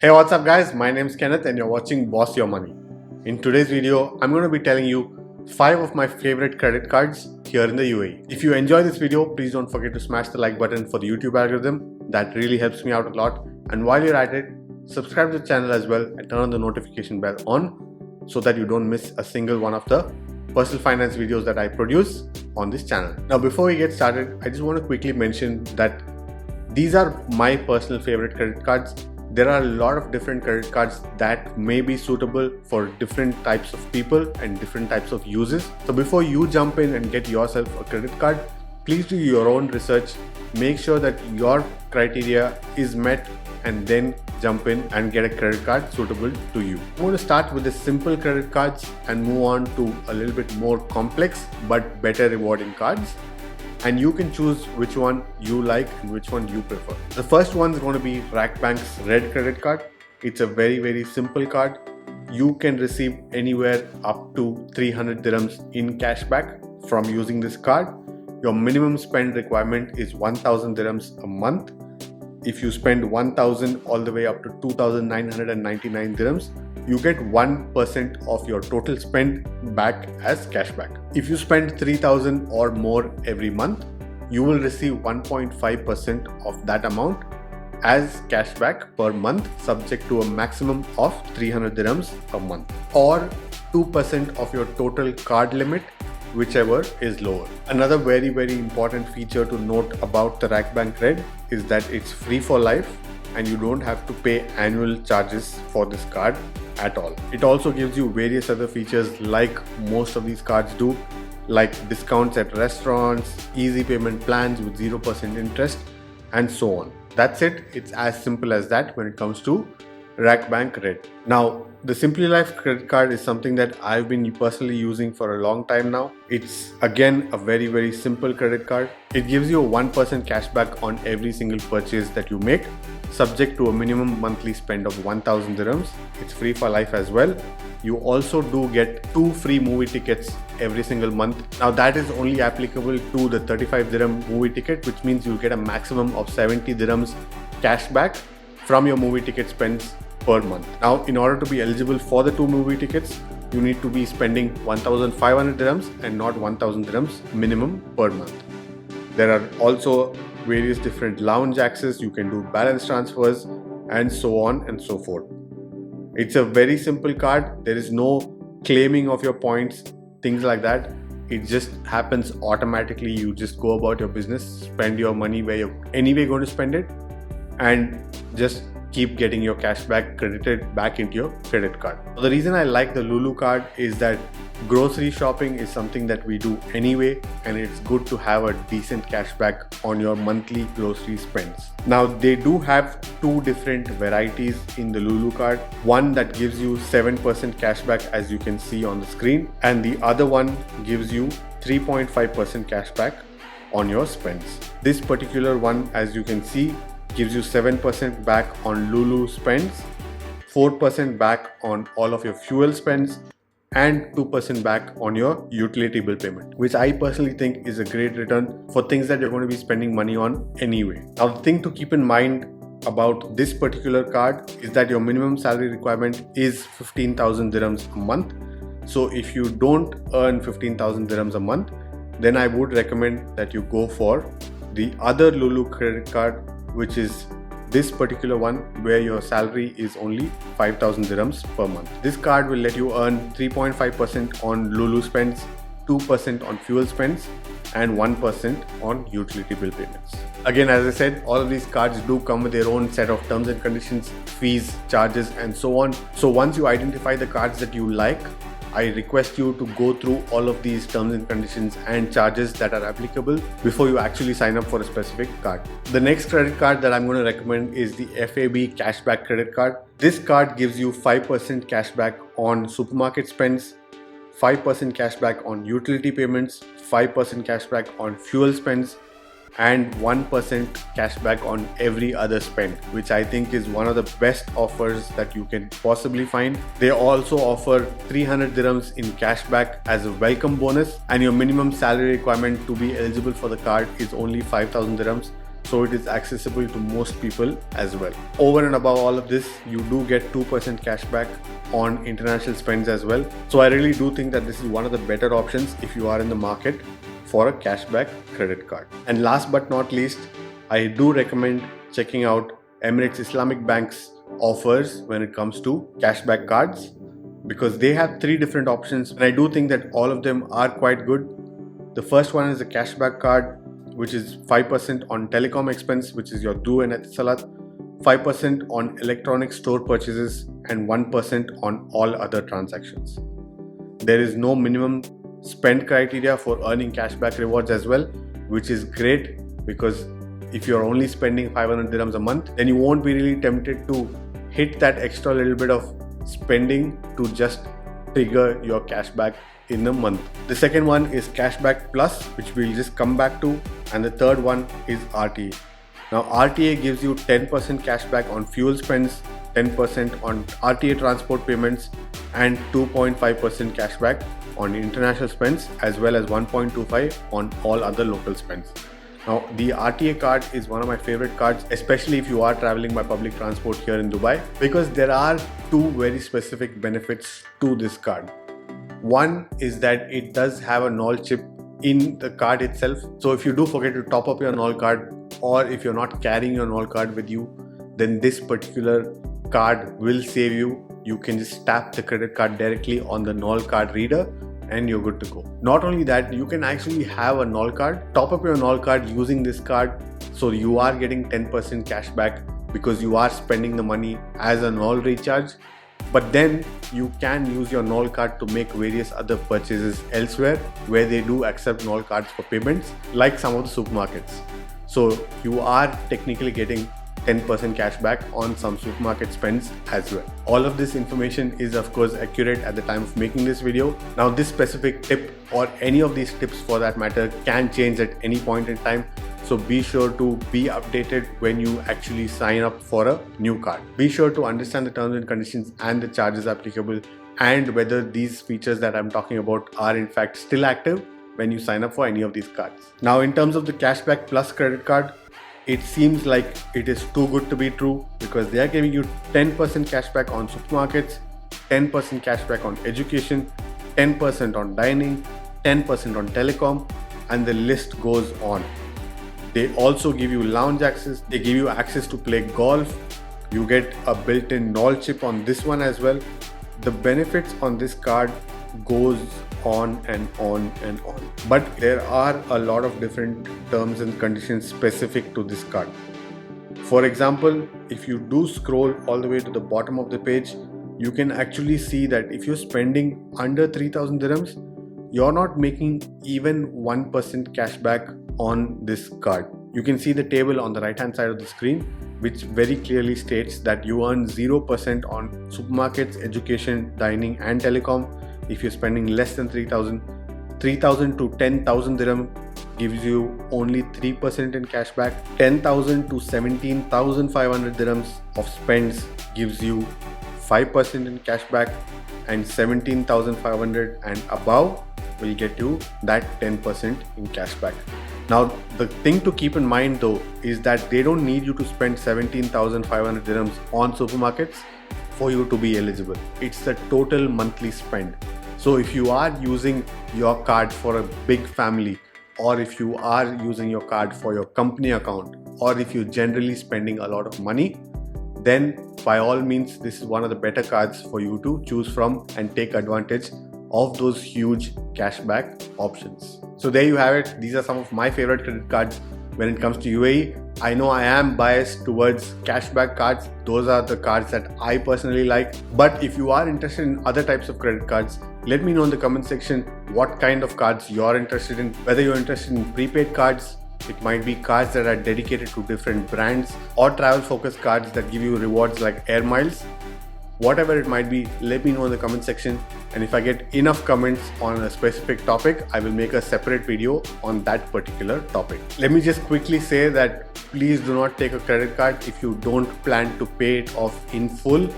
Hey, what's up guys? My name is Kenneth and you're watching Boss Your Money. In today's video, I'm going to be telling you 5 of my favorite credit cards here in the UAE. If you enjoy this video, please don't forget to smash the like button for the YouTube algorithm. That really helps me out a lot. And while you're at it, subscribe to the channel as well and turn on the notification bell on so that you don't miss a single one of the personal finance videos that I produce on this channel. Now, before we get started, I just want to quickly mention that these are my personal favorite credit cards. There are a lot of different credit cards that may be suitable for different types of people and different types of uses. So before you jump in and get yourself a credit card, please do your own research. Make sure that your criteria is met and then jump in and get a credit card suitable to you. I'm going to start with the simple credit cards and move on to a little bit more complex but better rewarding cards. And you can choose which one you like and which one you prefer. The first one is going to be RAKBANK's Red credit card. It's a very simple card. You can receive anywhere up to 300 dirhams in cashback from using this card. Your minimum spend requirement is 1000 dirhams a month. If you spend 1000 all the way up to 2999 dirhams, you get 1% of your total spend back as cashback. If you spend 3000 or more every month, you will receive 1.5% of that amount as cashback per month, subject to a maximum of 300 dirhams a month, or 2% of your total card limit, whichever is lower. Another very important feature to note about the RAKBANK Red is that it's free for life and you don't have to pay annual charges for this card at all. It also gives you various other features like most of these cards do, like discounts at restaurants, easy payment plans with 0% interest, and so on. That's it. It's as simple as that when it comes to RAKBANK Red. Now, the Simply Life credit card is something that I've been personally using for a long time now. It's again a very simple credit card. It gives you a 1% cashback on every single purchase that you make, subject to a minimum monthly spend of 1000 dirhams. It's free for life as well. You also do get 2 free movie tickets every single month. Now that is only applicable to the 35 dirham movie ticket, which means you'll get a maximum of 70 dirhams cashback from your movie ticket spends per month. Now, in order to be eligible for the 2 movie tickets, you need to be spending 1500 dirhams and not 1000 dirhams minimum per month. There are also various different lounge access, you can do balance transfers, and so on and so forth. It's a very simple card. There is no claiming of your points, things like that. It just happens automatically. You just go about your business, spend your money where you're anyway going to spend it, and just keep getting your cashback credited back into your credit card. So the reason I like the Lulu card is that grocery shopping is something that we do anyway, and it's good to have a decent cashback on your monthly grocery spends. Now, they do have 2 different varieties in the Lulu card. One that gives you 7% cashback, as you can see on the screen, and the other one gives you 3.5% cashback on your spends. This particular one, as you can see, gives you 7% back on Lulu spends, 4% back on all of your fuel spends, and 2% back on your utility bill payment, which I personally think is a great return for things that you're going to be spending money on anyway. Now, the thing to keep in mind about this particular card is that your minimum salary requirement is 15,000 dirhams a month. So if you don't earn 15,000 dirhams a month, then I would recommend that you go for the other Lulu credit card, which is this particular one, where your salary is only 5,000 dirhams per month. This card will let you earn 3.5% on Lulu spends, 2% on fuel spends, and 1% on utility bill payments. Again, as I said, all of these cards do come with their own set of terms and conditions, fees, charges, and so on. So once you identify the cards that you like, I request you to go through all of these terms and conditions and charges that are applicable before you actually sign up for a specific card. The next credit card that I'm going to recommend is the FAB Cashback Credit Card. This card gives you 5% cashback on supermarket spends, 5% cashback on utility payments, 5% cashback on fuel spends, and 1% cashback on every other spend, which I think is one of the best offers that you can possibly find. They also offer 300 dirhams in cashback as a welcome bonus, and your minimum salary requirement to be eligible for the card is only 5,000 dirhams. so it is accessible to most people as well. Over and above all of this, you do get 2% cashback on international spends as well. So I really do think that this is one of the better options if you are in the market for a cashback credit card. And last but not least, I do recommend checking out Emirates Islamic Bank's offers when it comes to cashback cards, because they have 3 different options and I do think that all of them are quite good. The first one is a cashback card, which is 5% on telecom expense, which is your due and etisalat, 5% on electronic store purchases, and 1% on all other transactions. There is no minimum spend criteria for earning cashback rewards as well, which is great, because if you're only spending 500 dirhams a month, then you won't be really tempted to hit that extra little bit of spending to just trigger your cashback in a month. The second one is Cashback Plus, which we'll just come back to, and the third one is RTA. Now RTA gives you 10% cashback on fuel spends, 10% on RTA transport payments, and 2.5% cashback on international spends, as well as 1.25 on all other local spends. Now the RTA card is one of my favorite cards, especially if you are traveling by public transport here in Dubai, because there are 2 very specific benefits to this card. One is that it does have a NOL chip in the card itself. So if you do forget to top up your NOL card, or if you're not carrying your NOL card with you, then this particular card will save you. You can just tap the credit card directly on the NOL card reader and you're good to go. Not only that, you can actually have a NOL card, top up your NOL card using this card, so you are getting 10% cash back because you are spending the money as a NOL recharge. But then you can use your NOL card to make various other purchases elsewhere where they do accept NOL cards for payments, like some of the supermarkets. So you are technically getting 10% cash back on some supermarket spends as well. All of this information is of course accurate at the time of making this video. Now this specific tip, or any of these tips for that matter, can change at any point in time. So be sure to be updated when you actually sign up for a new card. Be sure to understand the terms and conditions and the charges applicable, and whether these features that I'm talking about are in fact still active when you sign up for any of these cards. Now in terms of the Cashback Plus credit card, it seems like it is too good to be true, because they are giving you 10% cashback on supermarkets, 10% cashback on education, 10% on dining, 10% on telecom, and the list goes on. They also give you lounge access, they give you access to play golf, you get a built-in NOL chip on this one as well. The benefits on this card goes on and on and on. But there are a lot of different terms and conditions specific to this card. For example, if you do scroll all the way to the bottom of the page, you can actually see that if you're spending under 3,000 dirhams, you're not making even 1% cashback on this card. You can see the table on the right hand side of the screen, which very clearly states that you earn 0% on supermarkets, education, dining, and telecom. If you're spending less than 3,000 to 10,000 dirham gives you only 3% in cashback. 10,000 to 17,500 dirhams of spends gives you 5% in cashback, and 17,500 and above will get you that 10% in cashback. Now the thing to keep in mind though is that they don't need you to spend 17,500 dirhams on supermarkets for you to be eligible. It's the total monthly spend. So if you are using your card for a big family, or if you are using your card for your company account, or if you're generally spending a lot of money, then by all means this is one of the better cards for you to choose from and take advantage of those huge cashback options. So there you have it. These are some of my favorite credit cards when it comes to UAE. I know I am biased towards cashback cards. Those are the cards that I personally like. But if you are interested in other types of credit cards, let me know in the comment section what kind of cards you're interested in. Whether you're interested in prepaid cards, it might be cards that are dedicated to different brands, or travel focused cards that give you rewards like air miles. Whatever it might be, let me know in the comment section, and if I get enough comments on a specific topic, I will make a separate video on that particular topic. Let me just quickly say that please do not take a credit card if you don't plan to pay it off in full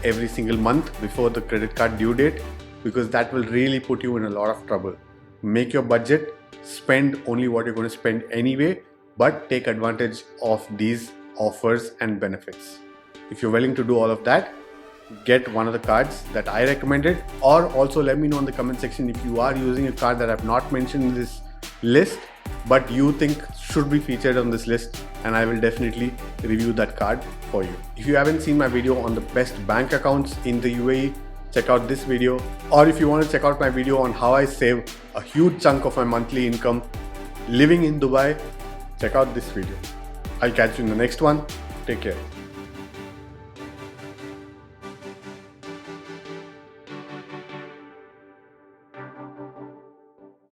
every single month before the credit card due date, because that will really put you in a lot of trouble. Make your budget, spend only what you're going to spend anyway, but take advantage of these offers and benefits. If you're willing to do all of that, get one of the cards that I recommended, or also let me know in the comment section if you are using a card that I've not mentioned in this list but you think should be featured on this list, and I will definitely review that card for you. If you haven't seen my video on the best bank accounts in the UAE, check out this video. Or if you want to check out my video on how I save a huge chunk of my monthly income living in Dubai, check out this video. I'll catch you in the next one. Take care.